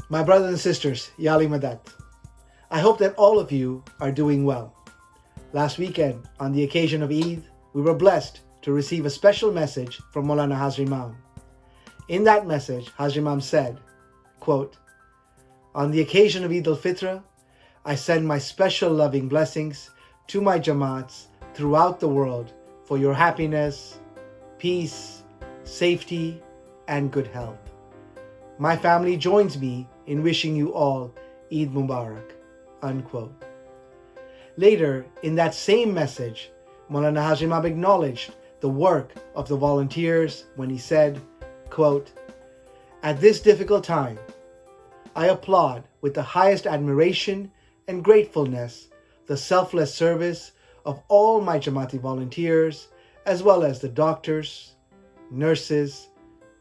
My brothers and sisters, Yali Madat, I hope that all of you are doing well. Last weekend, on the occasion of Eid, we were blessed to receive a special message from Maulana Hazrat Imam. In that message, Hazrat Imam said, quote, "On the occasion of Eid al-Fitr, I send my special loving blessings to my Jamaats throughout the world for your happiness, peace, safety, and good health. My family joins me in wishing you all Eid Mubarak." Unquote. Later, in that same message, Maulana Hazrat Imam acknowledged the work of the volunteers when he said, quote, "At this difficult time, I applaud with the highest admiration and gratefulness the selfless service of all my Jamaati volunteers, as well as the doctors, nurses,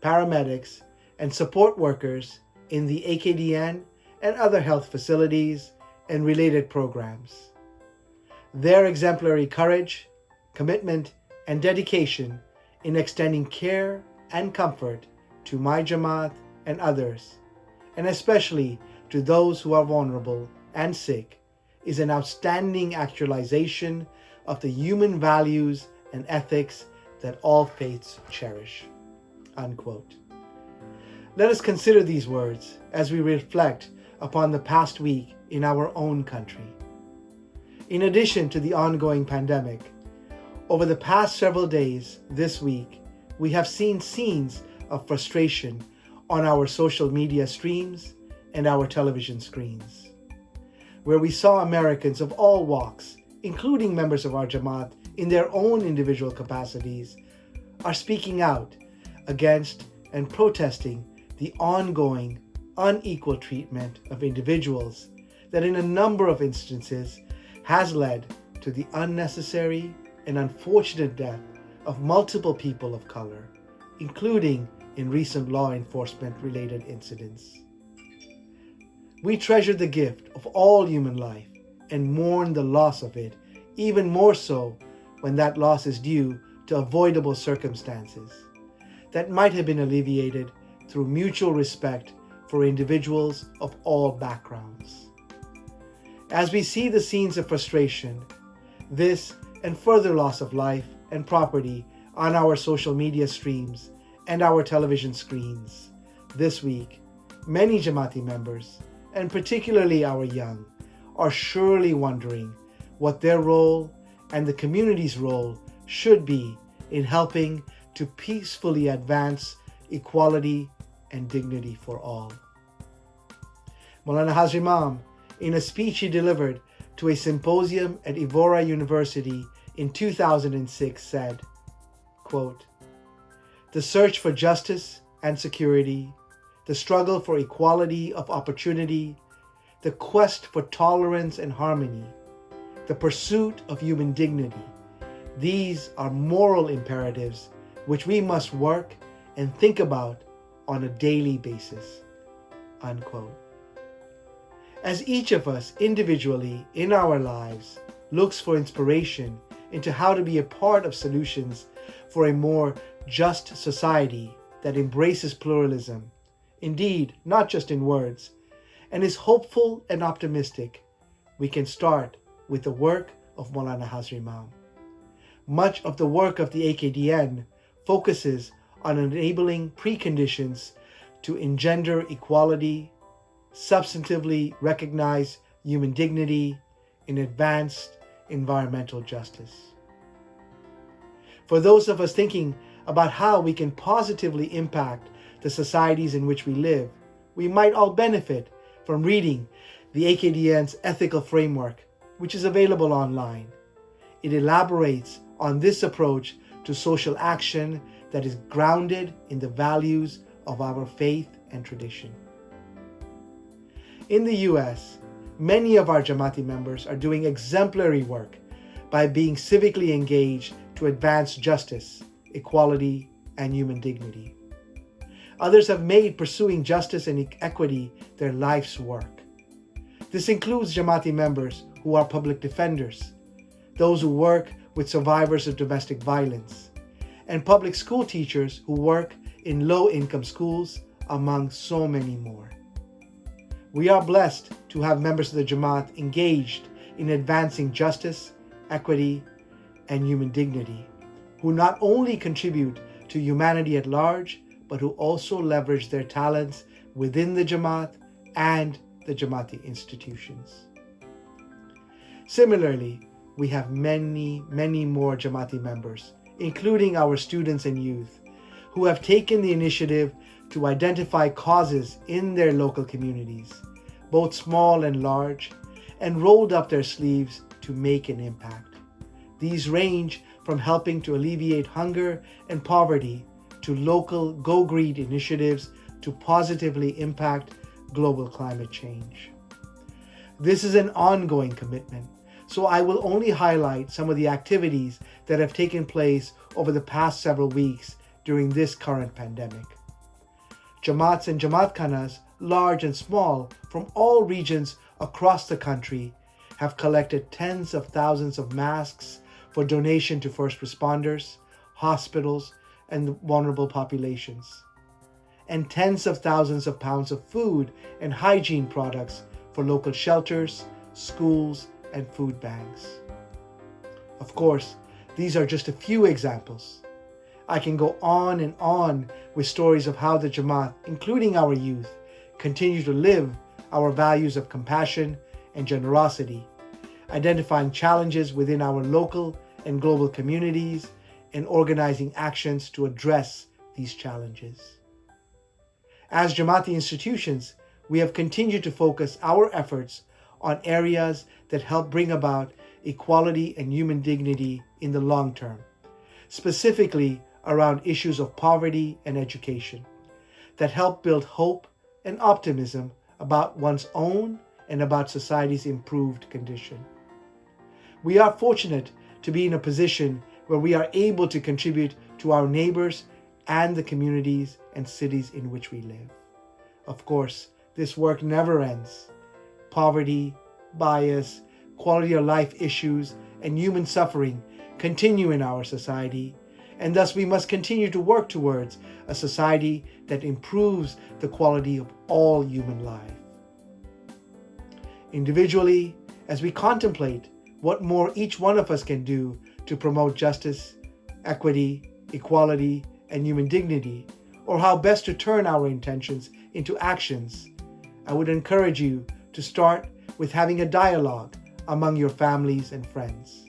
paramedics, and support workers in the AKDN and other health facilities and related programs. Their exemplary courage, commitment, and dedication in extending care and comfort to my Jamaat and others, and especially to those who are vulnerable and sick, is an outstanding actualization of the human values and ethics that all faiths cherish." Unquote. Let us consider these words as we reflect upon the past week in our own country. In addition to the ongoing pandemic, over the past several days this week, we have seen scenes of frustration on our social media streams and our television screens, where we saw Americans of all walks, including members of our Jamaat in their own individual capacities, are speaking out against and protesting the ongoing unequal treatment of individuals that in a number of instances has led to the unnecessary and unfortunate death of multiple people of color, including in recent law enforcement related incidents. We treasure the gift of all human life and mourn the loss of it, even more so when that loss is due to avoidable circumstances that might have been alleviated through mutual respect for individuals of all backgrounds. As we see the scenes of frustration, this and further loss of life and property on our social media streams and our television screens this week, many Jamaati members, and particularly our young, are surely wondering what their role and the community's role should be in helping to peacefully advance equality and dignity for all. Maulana Hazrat Imam, in a speech he delivered to a symposium at Evora University in 2006, said, quote, "The search for justice and security, the struggle for equality of opportunity, the quest for tolerance and harmony, the pursuit of human dignity, these are moral imperatives which we must work and think about on a daily basis." Unquote. As each of us individually in our lives looks for inspiration into how to be a part of solutions for a more just society that embraces pluralism, indeed not just in words, and is hopeful and optimistic, we can start with the work of Maulana Hazrat Imam. Much of the work of the AKDN focuses on enabling preconditions to engender equality, substantively recognize human dignity, and advance environmental justice. For those of us thinking about how we can positively impact the societies in which we live, we might all benefit from reading the AKDN's ethical framework, which is available online. It elaborates on this approach to social action that is grounded in the values of our faith and tradition. In the US, many of our Jamaati members are doing exemplary work by being civically engaged to advance justice, equality, and human dignity. Others have made pursuing justice and equity their life's work. This includes Jamaati members who are public defenders, those who work with survivors of domestic violence, and public school teachers who work in low-income schools, among so many more. We are blessed to have members of the Jamaat engaged in advancing justice, equity, and human dignity, who not only contribute to humanity at large, but who also leverage their talents within the Jamaat and the Jamaati institutions. Similarly, we have many more Jamaati members, including our students and youth, who have taken the initiative to identify causes in their local communities, both small and large, and rolled up their sleeves to make an impact. These range from helping to alleviate hunger and poverty to local Go Green initiatives to positively impact global climate change. This is an ongoing commitment, so I will only highlight some of the activities that have taken place over the past several weeks during this current pandemic. Jamaats and Jamaat Khanas, large and small, from all regions across the country, have collected tens of thousands of masks for donation to first responders, hospitals, and vulnerable populations, and tens of thousands of pounds of food and hygiene products for local shelters, schools, and food banks. Of course, these are just a few examples. I can go on and on with stories of how the Jamaat, including our youth, continue to live our values of compassion and generosity, identifying challenges within our local and global communities, and organizing actions to address these challenges. As Jamaati institutions, we have continued to focus our efforts on areas that help bring about equality and human dignity in the long term, specifically around issues of poverty and education, that help build hope and optimism about one's own and about society's improved condition. We are fortunate to be in a position where we are able to contribute to our neighbors and the communities and cities in which we live. Of course, this work never ends. Poverty, bias, quality of life issues, and human suffering continue in our society, and thus we must continue to work towards a society that improves the quality of all human life. Individually, as we contemplate what more each one of us can do to promote justice, equity, equality, and human dignity, or how best to turn our intentions into actions, I would encourage you to start with having a dialogue among your families and friends.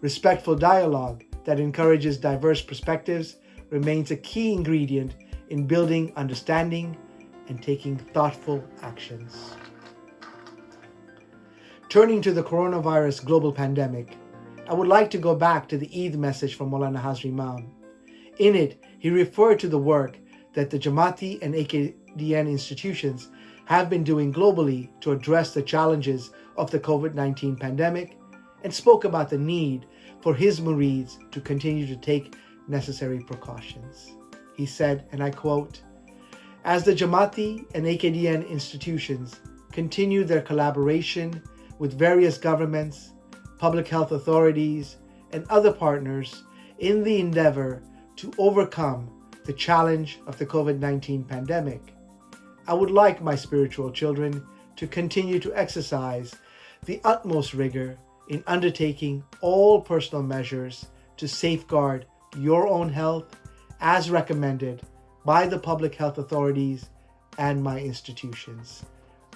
Respectful dialogue that encourages diverse perspectives remains a key ingredient in building understanding and taking thoughtful actions. Turning to the coronavirus global pandemic, I would like to go back to the Eid message from Maulana Hazri Imam. In it, he referred to the work that the Jamaati and AKDN institutions have been doing globally to address the challenges of the COVID-19 pandemic, and spoke about the need for his murids to continue to take necessary precautions. He said, and I quote, "As the Jamaati and AKDN institutions continue their collaboration with various governments, public health authorities, and other partners in the endeavor to overcome the challenge of the COVID-19 pandemic, I would like my spiritual children to continue to exercise the utmost rigor in undertaking all personal measures to safeguard your own health as recommended by the public health authorities and my institutions."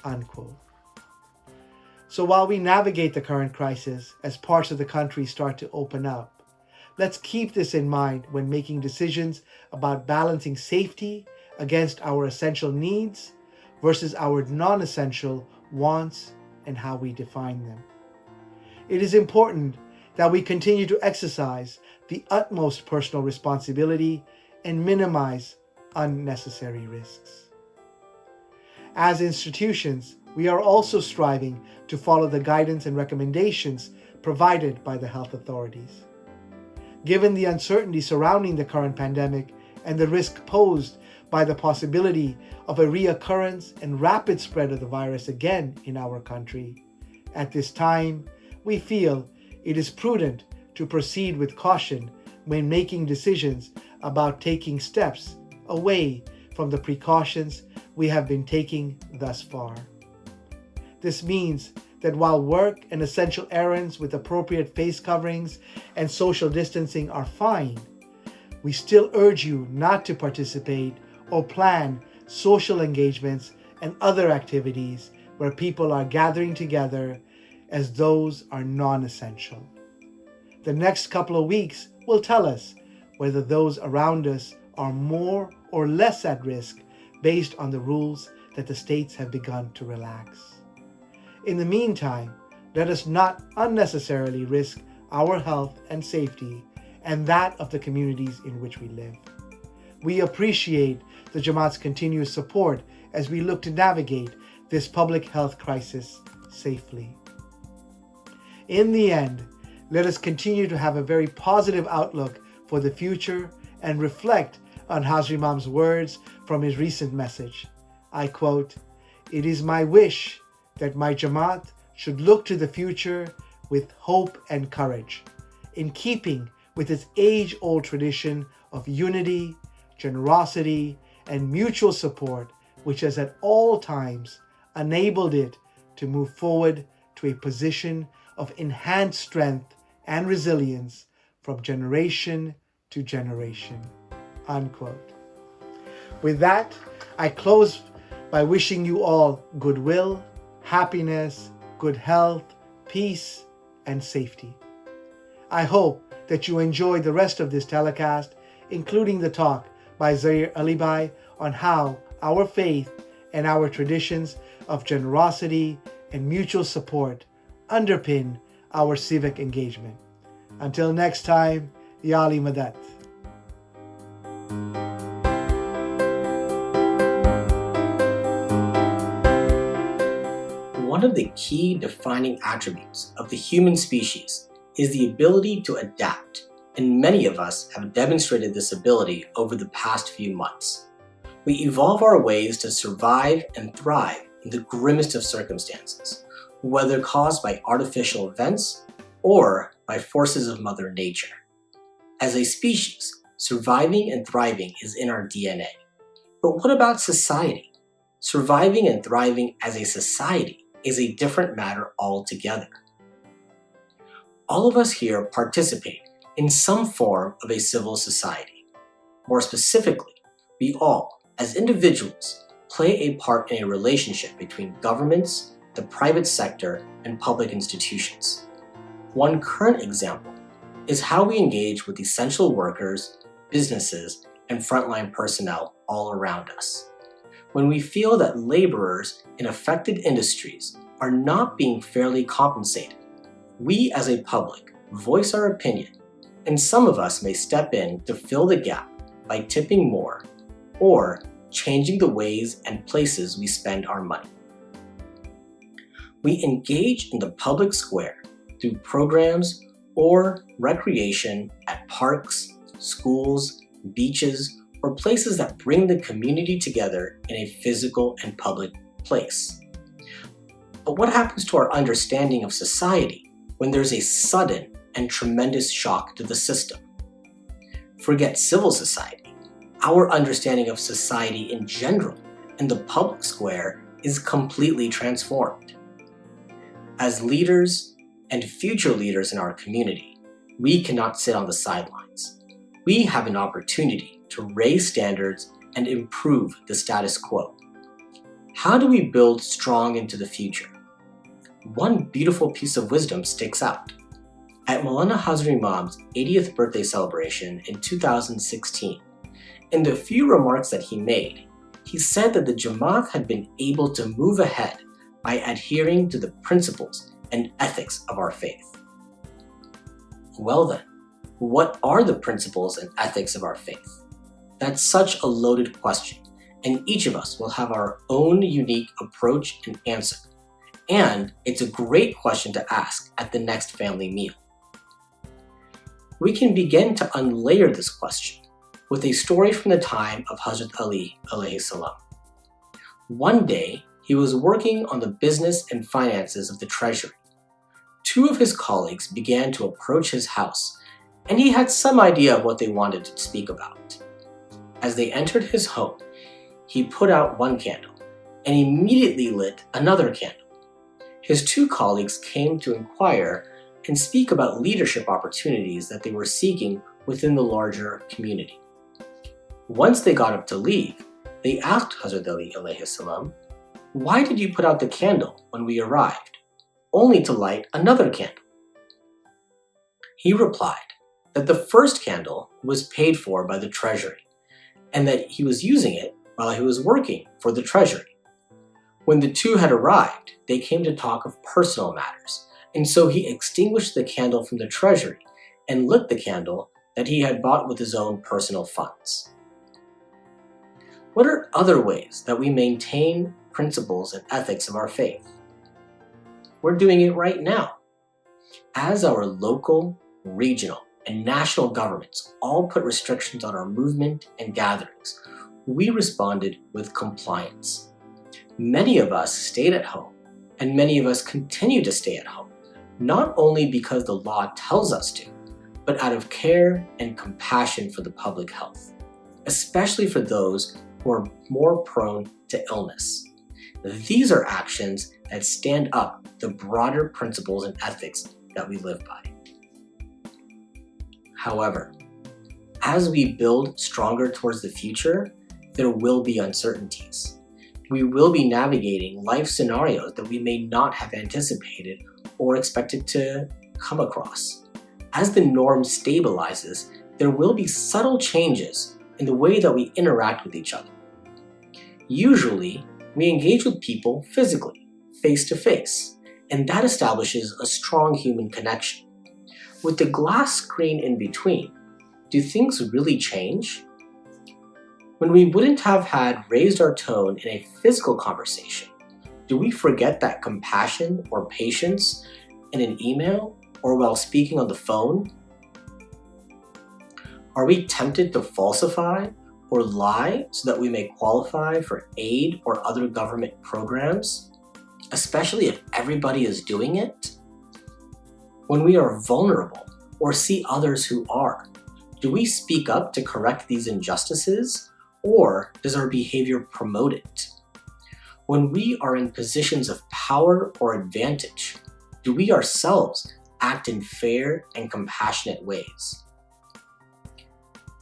Unquote. So while we navigate the current crisis as parts of the country start to open up, let's keep this in mind when making decisions about balancing safety against our essential needs versus our non-essential wants and how we define them. It is important that we continue to exercise the utmost personal responsibility and minimize unnecessary risks. As institutions, we are also striving to follow the guidance and recommendations provided by the health authorities. Given the uncertainty surrounding the current pandemic and the risk posed by the possibility of a reoccurrence and rapid spread of the virus again in our country, at this time, we feel it is prudent to proceed with caution when making decisions about taking steps away from the precautions we have been taking thus far. This means that while work and essential errands with appropriate face coverings and social distancing are fine, we still urge you not to participate or plan social engagements and other activities where people are gathering together, as those are non-essential. The next couple of weeks will tell us whether those around us are more or less at risk based on the rules that the states have begun to relax. In the meantime, let us not unnecessarily risk our health and safety and that of the communities in which we live. We appreciate the Jamaat's continuous support as we look to navigate this public health crisis safely. In the end, let us continue to have a very positive outlook for the future and reflect on Hazrat Imam's words from his recent message. I quote, "It is my wish that my Jamaat should look to the future with hope and courage, in keeping with its age-old tradition of unity, generosity, and mutual support, which has at all times enabled it to move forward to a position of enhanced strength and resilience from generation to generation." Unquote. With that, I close by wishing you all goodwill, happiness, good health, peace, and safety. I hope that you enjoyed the rest of this telecast, including the talk by Zahir Alibai on how our faith and our traditions of generosity and mutual support underpin our civic engagement. Until next time, Ya Ali Madat. One of the key defining attributes of the human species is the ability to adapt, and many of us have demonstrated this ability over the past few months. We evolve our ways to survive and thrive in the grimmest of circumstances, whether caused by artificial events or by forces of Mother Nature. As a species, surviving and thriving is in our DNA. But what about society? Surviving and thriving as a society is a different matter altogether. All of us here participate in some form of a civil society. More specifically, we all, as individuals, play a part in a relationship between governments, the private sector, and public institutions. One current example is how we engage with essential workers, businesses, and frontline personnel all around us. When we feel that laborers in affected industries are not being fairly compensated, we as a public voice our opinion, and some of us may step in to fill the gap by tipping more or changing the ways and places we spend our money. We engage in the public square through programs or recreation at parks, schools, beaches, or places that bring the community together in a physical and public place. But what happens to our understanding of society when there's a sudden and tremendous shock to the system? Forget civil society. Our understanding of society in general and the public square is completely transformed. As leaders and future leaders in our community, we cannot sit on the sidelines. We have an opportunity to raise standards and improve the status quo. How do we build strong into the future? One beautiful piece of wisdom sticks out. At Maulana Hazrat Imam's 80th birthday celebration in 2016, in the few remarks that he made, he said that the Jamaat had been able to move ahead by adhering to the principles and ethics of our faith. Well then, what are the principles and ethics of our faith? That's such a loaded question, and each of us will have our own unique approach and answer. And it's a great question to ask at the next family meal. We can begin to unlayer this question with a story from the time of Hazrat Ali alayhi salam. One day, he was working on the business and finances of the treasury. Two of his colleagues began to approach his house, and he had some idea of what they wanted to speak about. As they entered his home, he put out one candle and immediately lit another candle. his two colleagues came to inquire and speak about leadership opportunities that they were seeking within the larger community. Once they got up to leave, they asked Hazrat Ali alayhi salam, "Why did you put out the candle when we arrived, only to light another candle?" He replied that the first candle was paid for by the treasury, and that he was using it while he was working for the treasury. When the two had arrived, they came to talk of personal matters, and so he extinguished the candle from the treasury and lit the candle that he had bought with his own personal funds. What are other ways that we maintain principles and ethics of our faith? We're doing it right now. As our local, regional, and national governments all put restrictions on our movement and gatherings, we responded with compliance. Many of us stayed at home, and many of us continue to stay at home, not only because the law tells us to, but out of care and compassion for the public health, especially for those who are more prone to illness. These are actions that stand up the broader principles and ethics that we live by. However, as we build stronger towards the future, there will be uncertainties. We will be navigating life scenarios that we may not have anticipated or expected to come across. As the norm stabilizes, there will be subtle changes in the way that we interact with each other. Usually, we engage with people physically, face to face, and that establishes a strong human connection. With the glass screen in between, do things really change? When we wouldn't have had raised our tone in a physical conversation, do we forget that compassion or patience in an email or while speaking on the phone? Are we tempted to falsify or lie so that we may qualify for aid or other government programs, especially if everybody is doing it? When we are vulnerable or see others who are, do we speak up to correct these injustices, or does our behavior promote it? When we are in positions of power or advantage, do we ourselves act in fair and compassionate ways?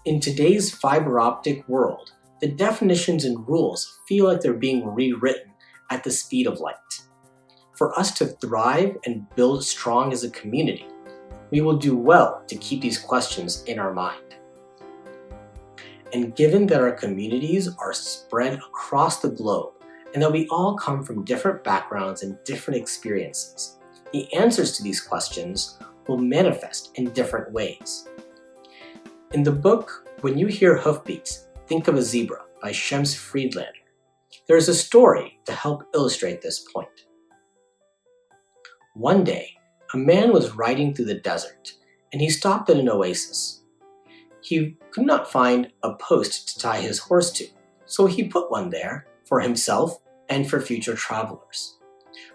In today's fiber optic world, the definitions and rules feel like they're being rewritten at the speed of light. For us to thrive and build strong as a community, we will do well to keep these questions in our mind. And given that our communities are spread across the globe and that we all come from different backgrounds and different experiences, the answers to these questions will manifest in different ways. In the book, When You Hear Hoofbeats, Think of a Zebra by Shems Friedlander, there is a story to help illustrate this point. One day, a man was riding through the desert, and he stopped at an oasis. He could not find a post to tie his horse to, so he put one there for himself and for future travelers.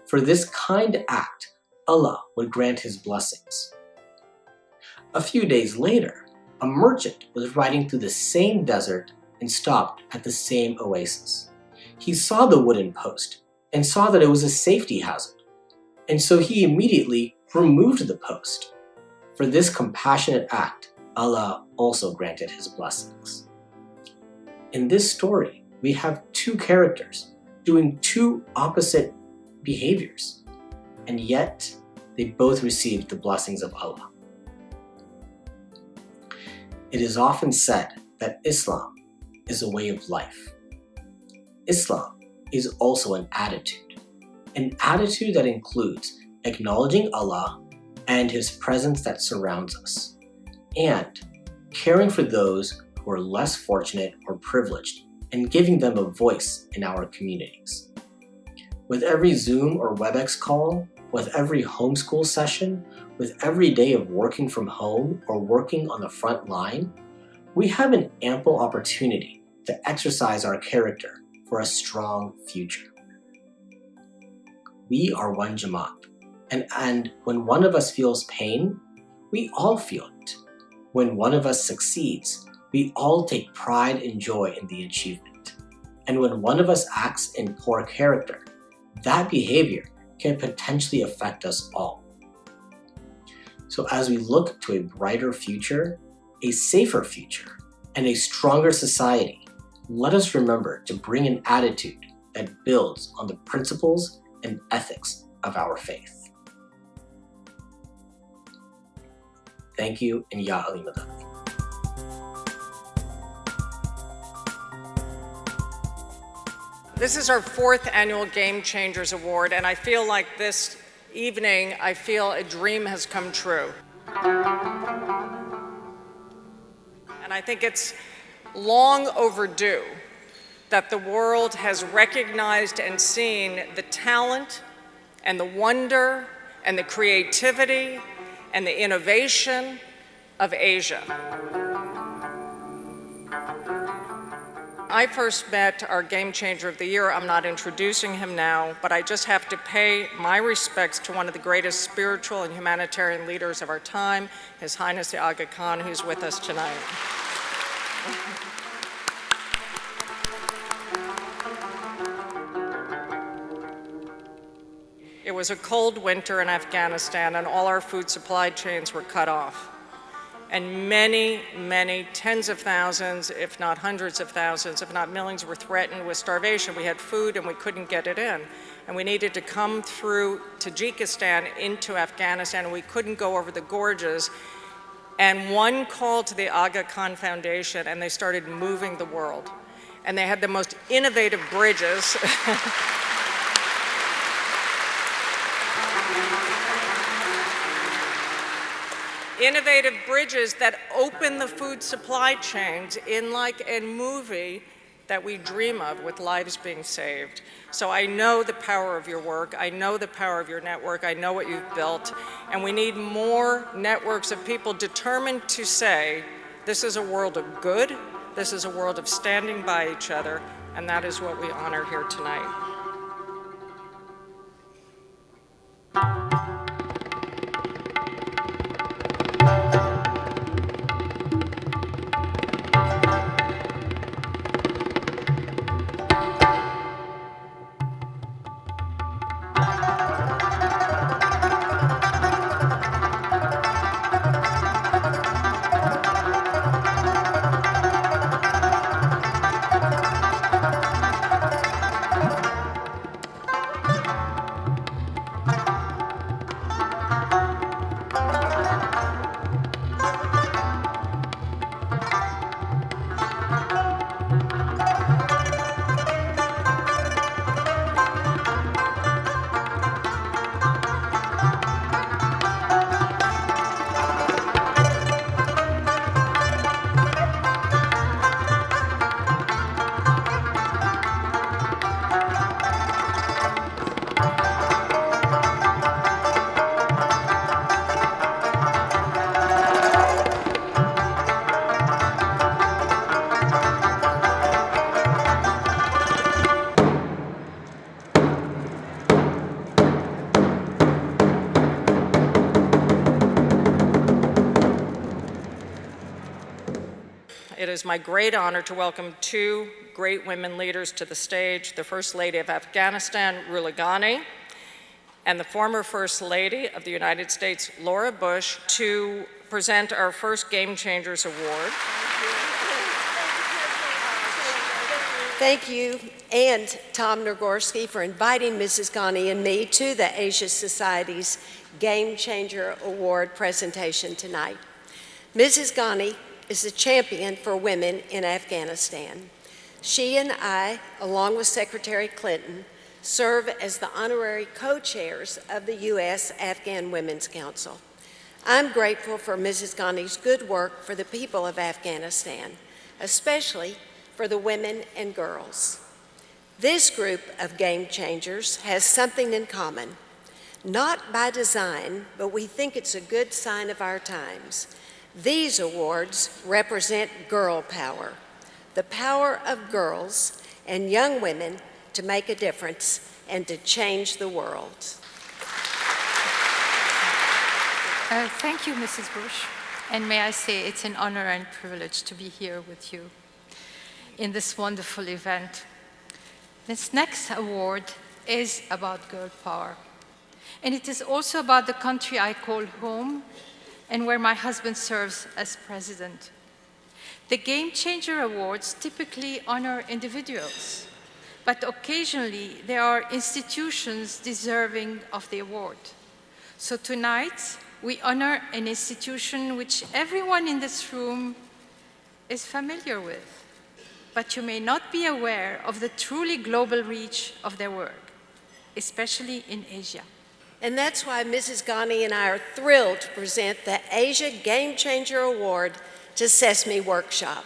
For this kind act, Allah would grant his blessings. A few days later, a merchant was riding through the same desert and stopped at the same oasis. He saw the wooden post and saw that it was a safety hazard, and so he immediately removed the post. For this compassionate act, Allah also granted his blessings. In this story, we have two characters doing two opposite behaviors, and yet they both received the blessings of Allah. It is often said that Islam is a way of life. Islam is also an attitude that includes acknowledging Allah and His presence that surrounds us, and caring for those who are less fortunate or privileged and giving them a voice in our communities. With every Zoom or WebEx call, with every homeschool session, with every day of working from home or working on the front line, we have an ample opportunity to exercise our character for a strong future. We are one Jamaat, and when one of us feels pain, we all feel it. When one of us succeeds, we all take pride and joy in the achievement. And when one of us acts in poor character, that behavior can potentially affect us all. So as we look to a brighter future, a safer future, and a stronger society, let us remember to bring an attitude that builds on the principles and ethics of our faith. Thank you, and Ya Ali Madad. This is our 4th annual Game Changers Award, and I feel like this evening, I feel a dream has come true. And I think it's long overdue that the world has recognized and seen the talent and the wonder and the creativity and the innovation of Asia. I first met our Game Changer of the Year. I'm not introducing him now, but I just have to pay my respects to one of the greatest spiritual and humanitarian leaders of our time, His Highness the Aga Khan, who's with us tonight. It was a cold winter in Afghanistan, and all our food supply chains were cut off. And many, many tens of thousands, if not hundreds of thousands, if not millions, were threatened with starvation. We had food and we couldn't get it in. And we needed to come through Tajikistan into Afghanistan, and we couldn't go over the gorges. And one call to the Aga Khan Foundation, and they started moving the world. And they had the most innovative bridges. Innovative bridges that open the food supply chains in like a movie that we dream of, with lives being saved. So I know the power of your work, I know the power of your network, I know what you've built, and we need more networks of people determined to say, this is a world of good, this is a world of standing by each other, and that is what we honor here tonight. It is my great honor to welcome 2 great women leaders to the stage, the First Lady of Afghanistan, Rula Ghani, and the former First Lady of the United States, Laura Bush, to present our first Game Changers Award. Thank you, and Tom Nagorski, for inviting Mrs. Ghani and me to the Asia Society's Game Changer Award presentation tonight. Mrs. Ghani is a champion for women in Afghanistan. She and I, along with Secretary Clinton, serve as the honorary co-chairs of the U.S. Afghan Women's Council. I'm grateful for Mrs. Ghani's good work for the people of Afghanistan, especially for the women and girls. This group of game changers has something in common. Not by design, but we think it's a good sign of our times. These awards represent girl power, the power of girls and young women to make a difference and to change the world. Thank you, Mrs. Bush. And may I say it's an honor and privilege to be here with you in this wonderful event. This next award is about girl power. And it is also about the country I call home and where my husband serves as president. The Game Changer Awards typically honor individuals, but occasionally there are institutions deserving of the award. So tonight, we honor an institution which everyone in this room is familiar with, but you may not be aware of the truly global reach of their work, especially in Asia. And that's why Mrs. Ghani and I are thrilled to present the Asia Game Changer Award to Sesame Workshop.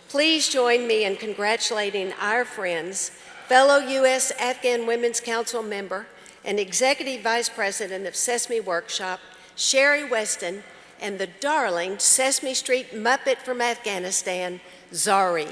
Please join me in congratulating our friends, fellow U.S. Afghan Women's Council member and Executive Vice President of Sesame Workshop, Sherry Weston, and the darling Sesame Street Muppet from Afghanistan, Zari.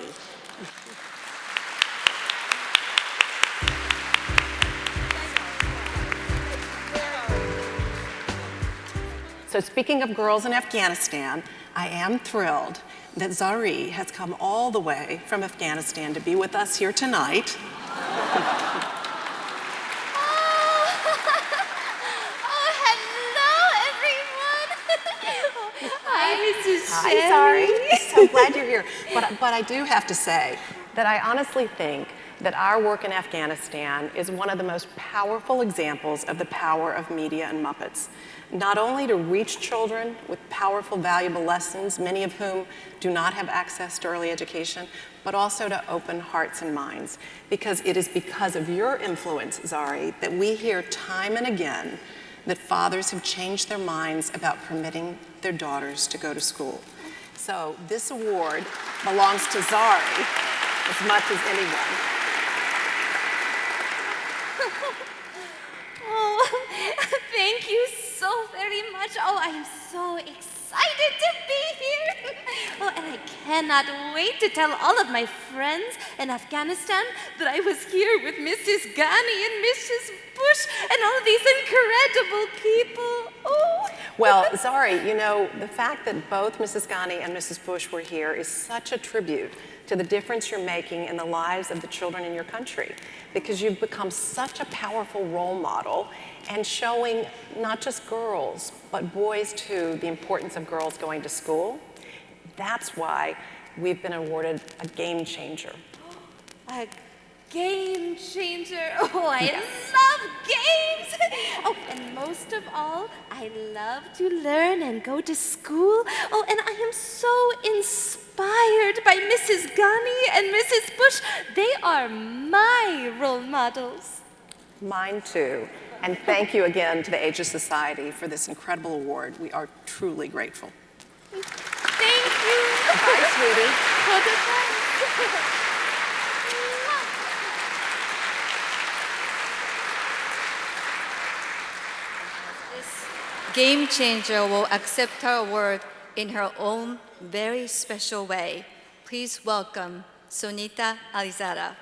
So speaking of girls in Afghanistan, I am thrilled that Zari has come all the way from Afghanistan to be with us here tonight. Hi, Zari. So glad you're here. But I do have to say that I honestly think that our work in Afghanistan is one of the most powerful examples of the power of media and Muppets. Not only to reach children with powerful, valuable lessons, many of whom do not have access to early education, but also to open hearts and minds. Because it is because of your influence, Zari, that we hear time and again that fathers have changed their minds about permitting their daughters to go to school. So this award belongs to Zari as much as anyone. Oh, thank you so very much. Oh, I am so excited to be here. Oh, and I cannot wait to tell all of my friends in Afghanistan that I was here with Mrs. Ghani and Mrs. Bush and all of these incredible people. Oh. Well, Zari, you know, the fact that both Mrs. Ghani and Mrs. Bush were here is such a tribute to the difference you're making in the lives of the children in your country, because you've become such a powerful role model and showing not just girls, but boys too, the importance of girls going to school. That's why we've been awarded a game changer. A game changer. Oh, I love games. Oh, and most of all, I love to learn and go to school. Oh, and I am so inspired by Mrs. Ghani and Mrs. Bush. They are my role models. Mine too. And thank you again to the Asia Society for this incredible award. We are truly grateful. Thank you. Bye, sweetie. This game changer will accept her award in her own very special way. Please welcome Sunita Alizada.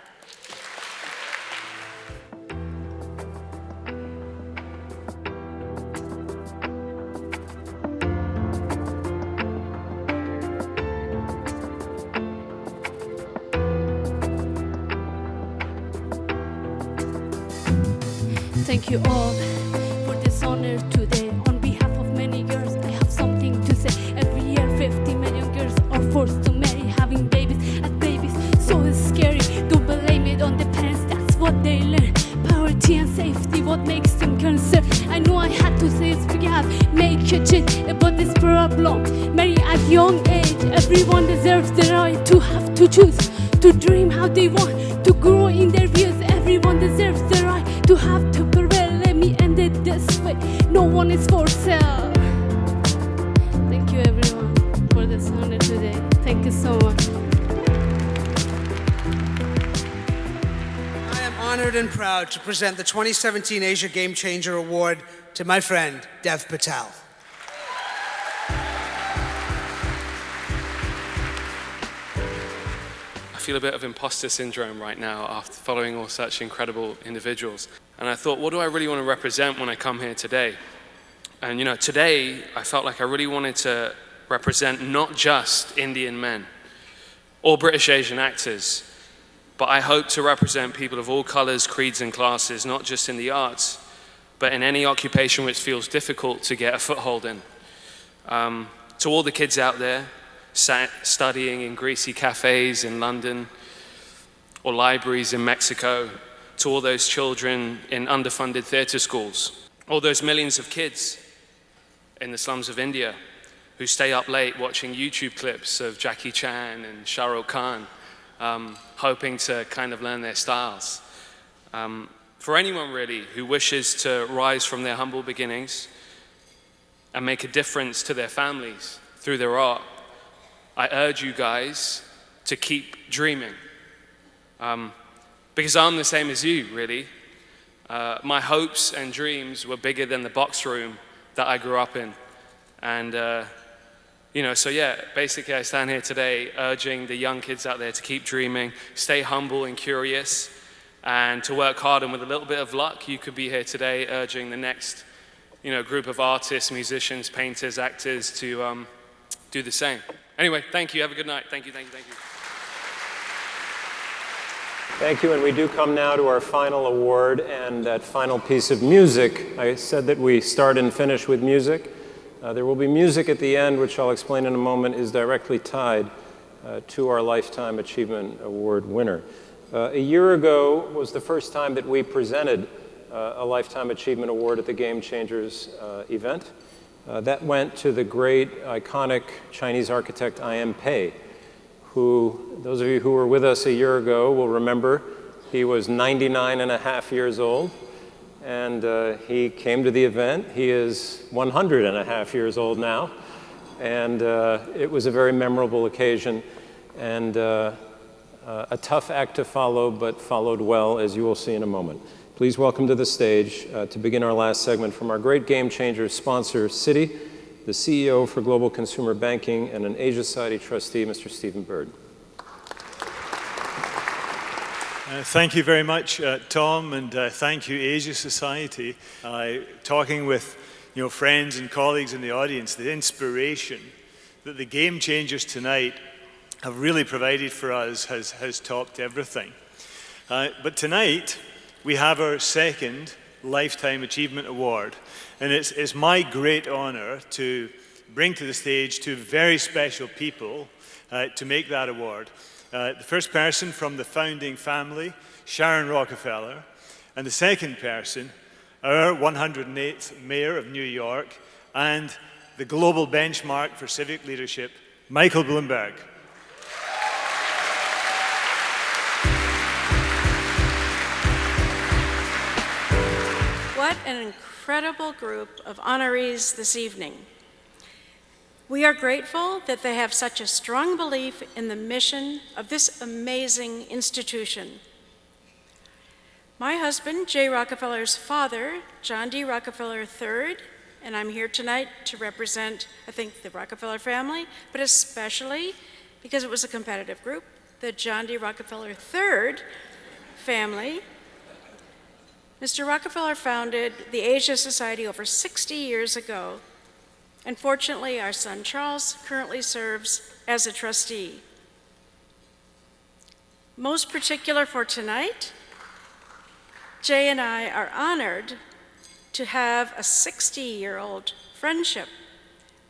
Thank you all for this honor today. On behalf of many girls, I have something to say. Every year, 50 million girls are forced to marry, having babies as babies. So it's scary. Don't blame it on the parents, that's what they learn. Poverty and safety, what makes them concerned. I know I had to say it, we have make a change about this problem. Marry at young age, everyone deserves the right to have to choose, to dream how they want, to grow in their views. Everyone deserves the right to have to prevail. Let me end it this way. No one is for sale. Thank you everyone for this honor today. Thank you so much. I am honored and proud to present the 2017 Asia Game Changer Award to my friend, Dev Patel. I feel a bit of imposter syndrome right now after following all such incredible individuals. And I thought, what do I really want to represent when I come here today? And you know, today I felt like I really wanted to represent not just Indian men or British Asian actors, but I hope to represent people of all colors, creeds and classes, not just in the arts, but in any occupation which feels difficult to get a foothold in. To all the kids out there studying in greasy cafes in London or libraries in Mexico, to all those children in underfunded theatre schools, all those millions of kids in the slums of India who stay up late watching YouTube clips of Jackie Chan and Shah Rukh Khan, hoping to kind of learn their styles. For anyone really who wishes to rise from their humble beginnings and make a difference to their families through their art, I urge you guys to keep dreaming. Because I'm the same as you, really. My hopes and dreams were bigger than the box room that I grew up in. And, so yeah, basically I stand here today urging the young kids out there to keep dreaming, stay humble and curious, and to work hard. And with a little bit of luck, you could be here today urging the next, group of artists, musicians, painters, actors to do the same. Anyway, thank you. Have a good night. Thank you, thank you, thank you. Thank you, and we do come now to our final award and that final piece of music. I said that we start and finish with music. There will be music at the end, which I'll explain in a moment, is directly tied to our Lifetime Achievement Award winner. A year ago was the first time that we presented a Lifetime Achievement Award at the Game Changers event. That went to the great, iconic Chinese architect I.M. Pei, who, those of you who were with us a year ago will remember, he was 99 and a half years old, and he came to the event. He is 100 and a half years old now, and it was a very memorable occasion, and a tough act to follow, but followed well, as you will see in a moment. Please welcome to the stage, to begin our last segment, from our great Game Changers sponsor, Citi, the CEO for Global Consumer Banking and an Asia Society trustee, Mr. Stephen Bird. Thank you very much, Tom, and thank you, Asia Society. Talking with friends and colleagues in the audience, the inspiration that the Game Changers tonight have really provided for us has topped everything. But tonight, we have our second Lifetime Achievement Award, and it's my great honor to bring to the stage two very special people to make that award. The first person from the founding family, Sharon Rockefeller, and the second person, our 108th Mayor of New York and the global benchmark for civic leadership, Michael Bloomberg. What an incredible group of honorees this evening. We are grateful that they have such a strong belief in the mission of this amazing institution. My husband, Jay Rockefeller's father, John D. Rockefeller III, and I'm here tonight to represent, I think, the Rockefeller family, but especially, because it was a competitive group, the John D. Rockefeller III family. Mr. Rockefeller founded the Asia Society over 60 years ago, and fortunately, our son Charles currently serves as a trustee. Most particular for tonight, Jay and I are honored to have a 60-year-old friendship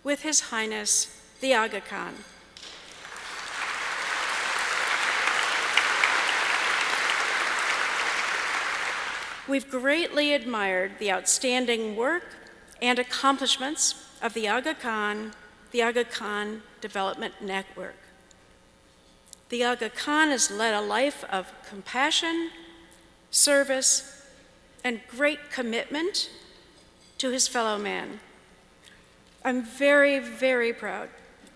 with His Highness the Aga Khan. We've greatly admired the outstanding work and accomplishments of the Aga Khan Development Network. The Aga Khan has led a life of compassion, service, and great commitment to his fellow man. I'm very, very proud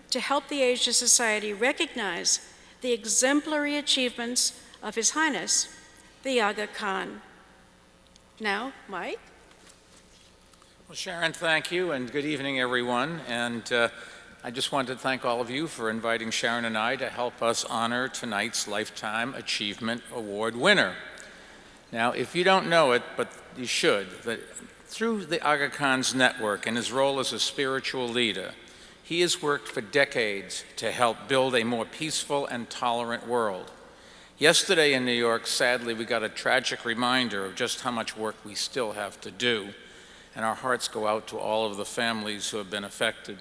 to help the Asia Society recognize the exemplary achievements of His Highness, the Aga Khan. Now, Mike? Well, Sharon, thank you, and good evening, everyone. And I just wanted to thank all of you for inviting Sharon and I to help us honor tonight's Lifetime Achievement Award winner. Now, if you don't know it, but you should, that through the Aga Khan's network and his role as a spiritual leader, he has worked for decades to help build a more peaceful and tolerant world. Yesterday in New York, sadly, we got a tragic reminder of just how much work we still have to do, and our hearts go out to all of the families who have been affected.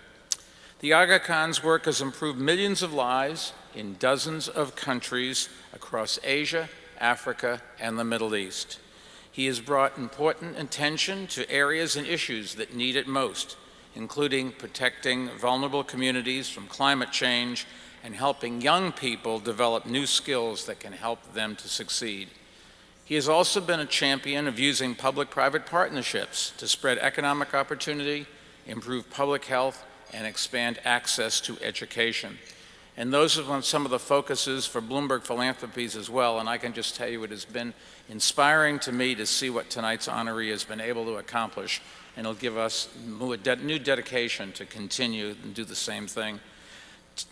The Aga Khan's work has improved millions of lives in dozens of countries across Asia, Africa, and the Middle East. He has brought important attention to areas and issues that need it most, including protecting vulnerable communities from climate change and helping young people develop new skills that can help them to succeed. He has also been a champion of using public-private partnerships to spread economic opportunity, improve public health, and expand access to education. And those are some of the focuses for Bloomberg Philanthropies as well, and I can just tell you it has been inspiring to me to see what tonight's honoree has been able to accomplish, and it'll give us new dedication to continue and do the same thing.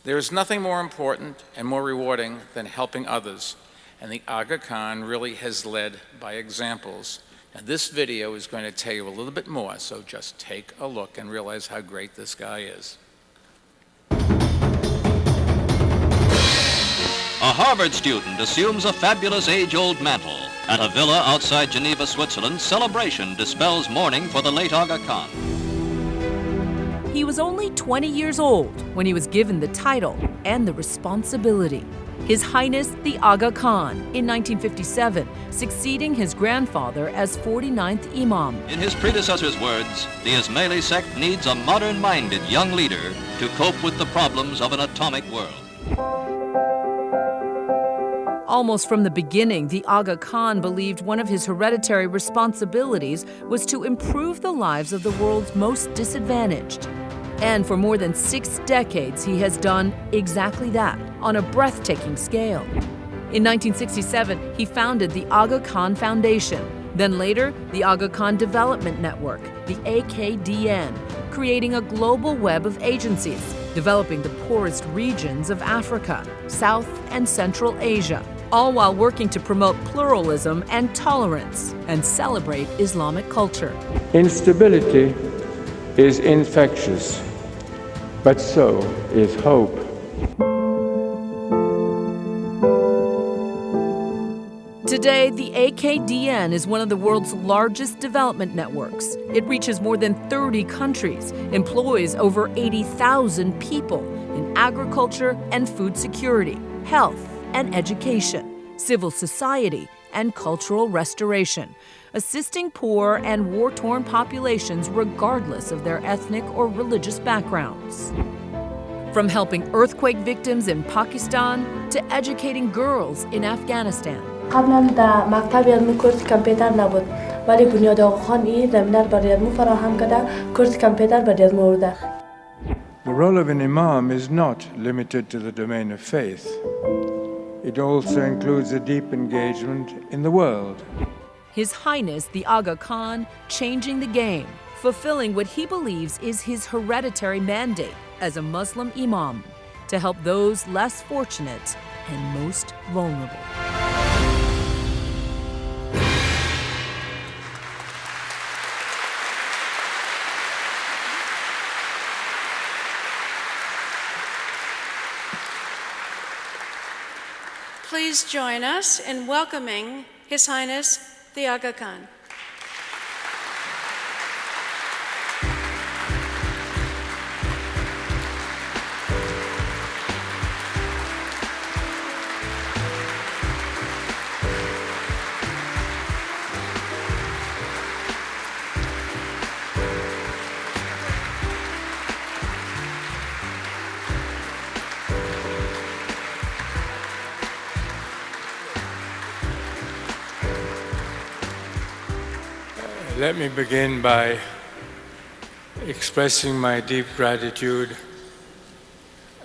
There is nothing more important and more rewarding than helping others, and the Aga Khan really has led by examples. Now, this video is going to tell you a little bit more, so just take a look and realize how great this guy is. A Harvard student assumes a fabulous age-old mantle. At a villa outside Geneva, Switzerland, celebration dispels mourning for the late Aga Khan. He was only 20 years old when he was given the title and the responsibility. His Highness the Aga Khan in 1957, succeeding his grandfather as 49th Imam. In his predecessor's words, the Ismaili sect needs a modern-minded young leader to cope with the problems of an atomic world. Almost from the beginning, the Aga Khan believed one of his hereditary responsibilities was to improve the lives of the world's most disadvantaged. And for more than 6 decades, he has done exactly that on a breathtaking scale. In 1967, he founded the Aga Khan Foundation, then later the Aga Khan Development Network, the AKDN, creating a global web of agencies, developing the poorest regions of Africa, South and Central Asia, all while working to promote pluralism and tolerance and celebrate Islamic culture. Instability is infectious, but so is hope. Today, the AKDN is one of the world's largest development networks. It reaches more than 30 countries, employs over 80,000 people in agriculture and food security, health and education, civil society and cultural restoration, assisting poor and war-torn populations regardless of their ethnic or religious backgrounds. From helping earthquake victims in Pakistan to educating girls in Afghanistan. قبلا در مکتب علم کورس کامپیوتر نبود ولی بنیاد آقا خان این زمینه برای علم فراهم کرده کورس کامپیوتر برای علم آورده. The role of an imam is not limited to the domain of faith. It also includes a deep engagement in the world. His Highness the Aga Khan changing the game, fulfilling what he believes is his hereditary mandate as a Muslim imam to help those less fortunate and most vulnerable. Please join us in welcoming His Highness the Aga Khan. Let me begin by expressing my deep gratitude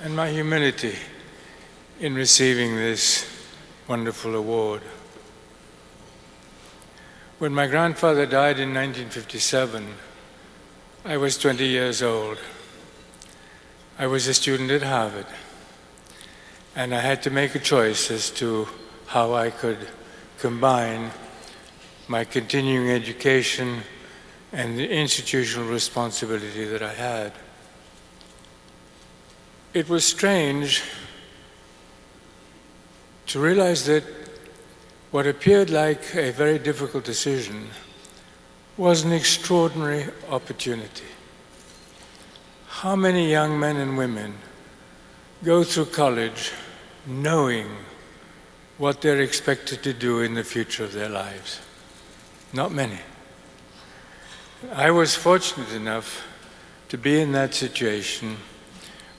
and my humility in receiving this wonderful award. When my grandfather died in 1957, I was 20 years old. I was a student at Harvard, and I had to make a choice as to how I could combine my continuing education and the institutional responsibility that I had. It was strange to realize that what appeared like a very difficult decision was an extraordinary opportunity. How many young men and women go through college knowing what they're expected to do in the future of their lives? Not many. I was fortunate enough to be in that situation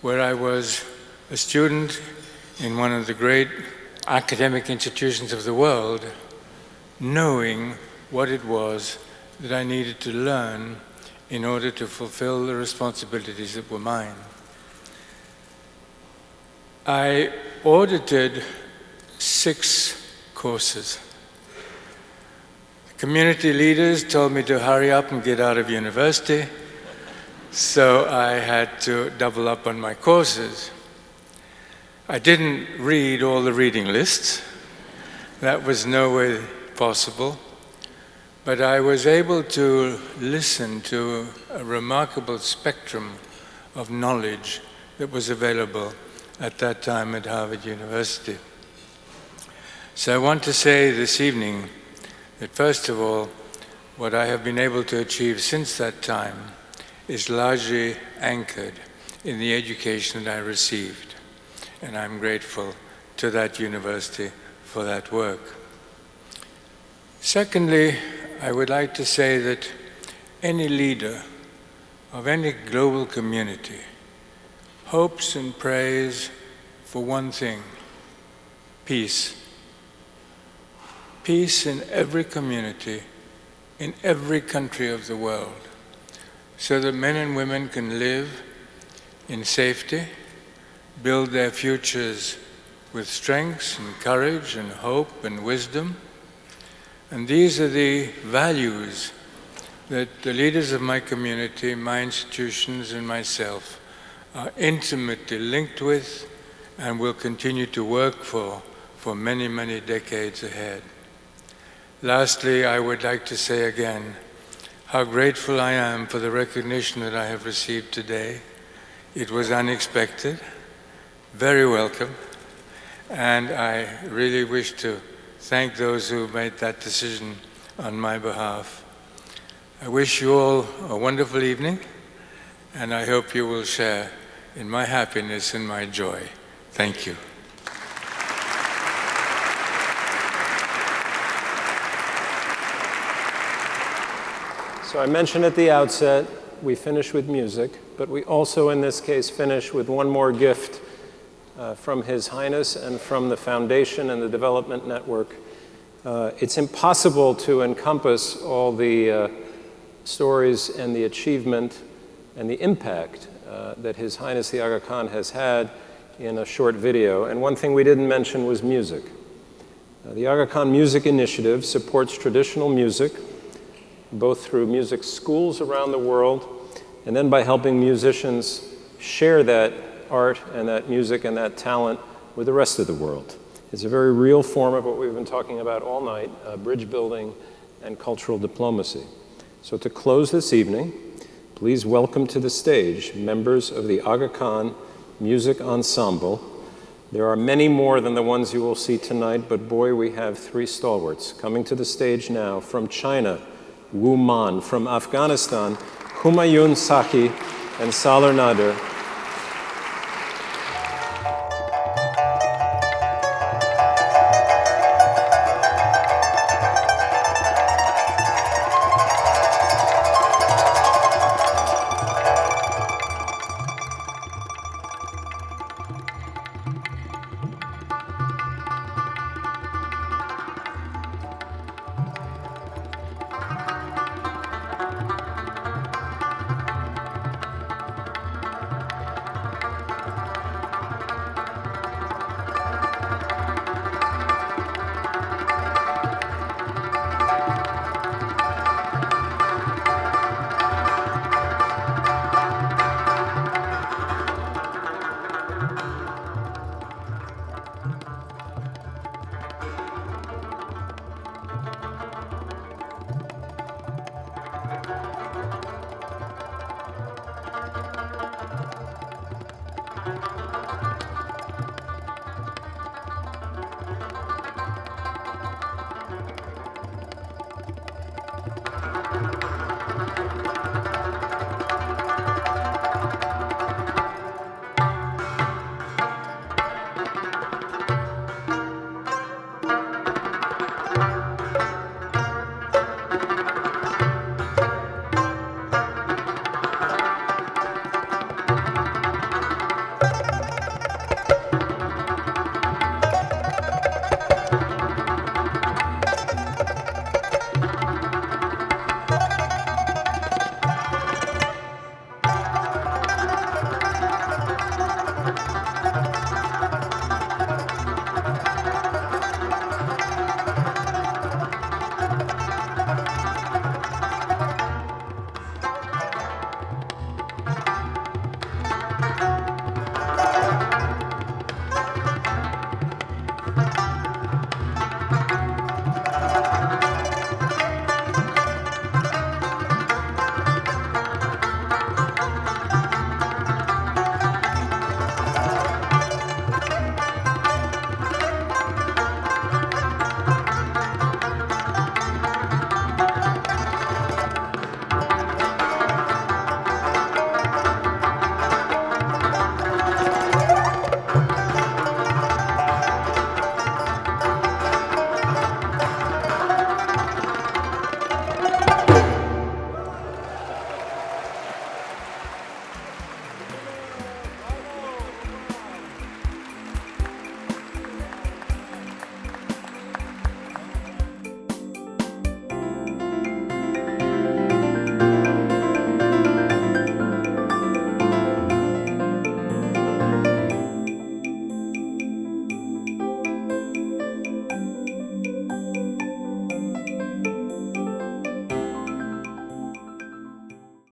where I was a student in one of the great academic institutions of the world, knowing what it was that I needed to learn in order to fulfill the responsibilities that were mine. I audited 6 courses. The community leaders told me to hurry up and get out of university, so I had to double up on my courses. I didn't read all the reading lists. That was no way possible. But I was able to listen to a remarkable spectrum of knowledge that was available at that time at Harvard University. So I want to say this evening that first of all, what I have been able to achieve since that time is largely anchored in the education that I received. And I'm grateful to that university for that work. Secondly, I would like to say that any leader of any global community hopes and prays for one thing: peace. Peace in every community, in every country of the world, so that men and women can live in safety, build their futures with strength and courage and hope and wisdom. And these are the values that the leaders of my community, my institutions, and myself are intimately linked with and will continue to work for many, many decades ahead. Lastly, I would like to say again how grateful I am for the recognition that I have received today. It was unexpected, very welcome, and I really wish to thank those who made that decision on my behalf. I wish you all a wonderful evening, and I hope you will share in my happiness and my joy. Thank you. So I mentioned at the outset, we finish with music, but we also in this case finish with one more gift from His Highness and from the Foundation and the Development Network. It's impossible to encompass all the stories and the achievement and the impact that His Highness the Aga Khan has had in a short video. And one thing we didn't mention was music. The Aga Khan Music Initiative supports traditional music, both through music schools around the world, and then by helping musicians share that art and that music and that talent with the rest of the world. It's a very real form of what we've been talking about all night, bridge building and cultural diplomacy. So to close this evening, please welcome to the stage members of the Aga Khan Music Ensemble. There are many more than the ones you will see tonight, but boy, we have 3 stalwarts. Coming to the stage now from China, Wu Man, from Afghanistan, Humayun Saki and Salar Nader,